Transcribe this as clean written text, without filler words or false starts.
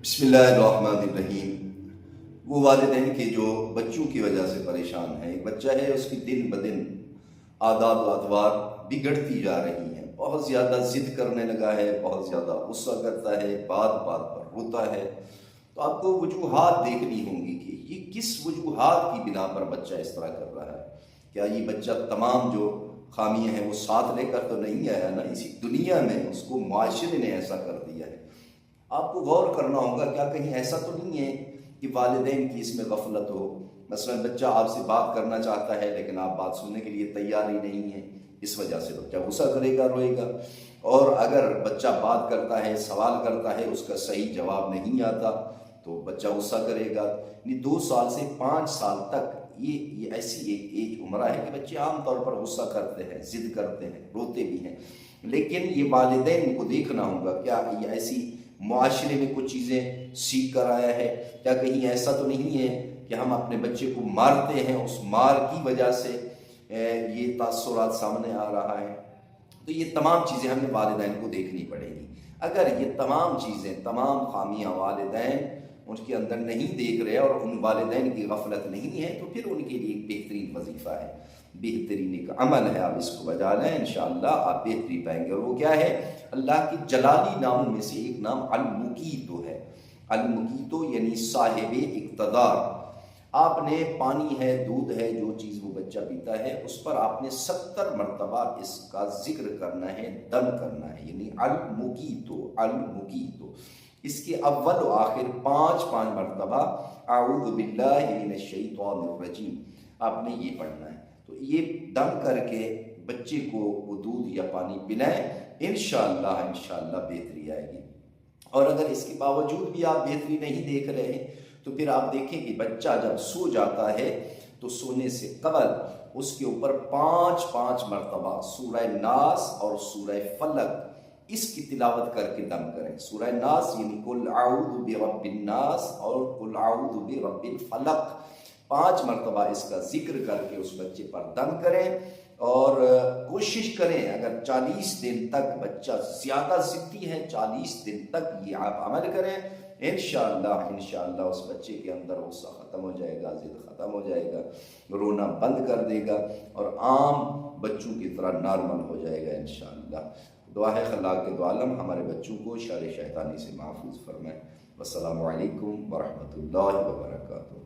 بسم اللہ الرحمن الرحیم۔ وہ والدین کے جو بچوں کی وجہ سے پریشان ہیں، ایک بچہ ہے اس کی دن بدن عادات و اطوار بگڑتی جا رہی ہیں، بہت زیادہ ضد کرنے لگا ہے، بہت زیادہ غصہ کرتا ہے، بات بات پر روتا ہے، تو آپ کو وجوہات دیکھنی ہوں گی کہ یہ کس وجوہات کی بنا پر بچہ اس طرح کر رہا ہے۔ کیا یہ بچہ تمام جو خامیاں ہیں وہ ساتھ لے کر تو نہیں آیا نا، اسی دنیا میں اس کو معاشرے نے ایسا کر دیا ہے۔ آپ کو غور کرنا ہوگا، کیا کہیں ایسا تو نہیں ہے کہ والدین کی اس میں غفلت ہو؟ مثلا بچہ آپ سے بات کرنا چاہتا ہے لیکن آپ بات سننے کے لیے تیار ہی نہیں ہیں، اس وجہ سے بچہ غصہ کرے گا، روئے گا۔ اور اگر بچہ بات کرتا ہے، سوال کرتا ہے، اس کا صحیح جواب نہیں آتا تو بچہ غصہ کرے گا۔ یعنی 2 سال سے 5 سال تک یہ ایسی ایک ایج عمرہ ہے کہ بچے عام طور پر غصہ کرتے ہیں، ضد کرتے ہیں، روتے بھی ہیں، لیکن یہ والدین کو دیکھنا ہوگا کیا یہ ایسی معاشرے میں کچھ چیزیں سیکھ کر آیا ہے؟ کیا کہیں ایسا تو نہیں ہے کہ ہم اپنے بچے کو مارتے ہیں، اس مار کی وجہ سے یہ تاثرات سامنے آ رہا ہے؟ تو یہ تمام چیزیں ہمیں والدین کو دیکھنی پڑے گی۔ اگر یہ تمام چیزیں، تمام خامیاں والدین ان کے اندر نہیں دیکھ رہے اور ان والدین کی غفلت نہیں ہے تو پھر ان کے لیے ایک بہترین وظیفہ ہے، بہترین ایک عمل ہے، آپ اس کو بجا لیں، انشاءاللہ آپ بہتری پائیں گے۔ اور وہ کیا ہے؟ اللہ کی جلالی ناموں میں سے ایک نام المقیتو ہے۔ المقیتو یعنی صاحب اقتدار۔ آپ نے پانی ہے، دودھ ہے، جو چیز وہ بچہ پیتا ہے، اس پر آپ نے 70 مرتبہ اس کا ذکر کرنا ہے، دم کرنا ہے، یعنی المقیتو المقیتو۔ اس کے اول و آخر 5 مرتبہ اعوذ باللہ من الشیطان الرجیم آپ نے یہ پڑھنا ہے۔ تو یہ دم کر کے بچے کو وہ دودھ یا پانی پلائیں، انشاءاللہ بہتری آئے گی۔ اور اگر اس کے باوجود بھی آپ بہتری نہیں دیکھ رہے ہیں تو پھر آپ دیکھیں کہ بچہ جب سو جاتا ہے تو سونے سے قبل اس کے اوپر 5 مرتبہ سورہ ناس اور سورہ فلق اس کی تلاوت کر کے دم کریں۔ سورہ ناس یعنی قل اعوذ برب الناس اور قل اعوذ برب الفلق، 5 مرتبہ اس کا ذکر کر کے اس بچے پر دم کریں۔ اور کوشش کریں اگر 40 دن تک بچہ زیادہ ضدی ہے، 40 دن تک یہ آپ عمل کریں، انشاءاللہ اس بچے کے اندر غصہ ختم ہو جائے گا، ضد ختم ہو جائے گا، رونا بند کر دے گا اور عام بچوں کی طرح نارمل ہو جائے گا انشاءاللہ۔ دعا ہے خلاق کے دو عالم ہمارے بچوں کو شر شیطانی سے محفوظ فرمائے۔ والسلام علیکم ورحمۃ اللہ وبرکاتہ۔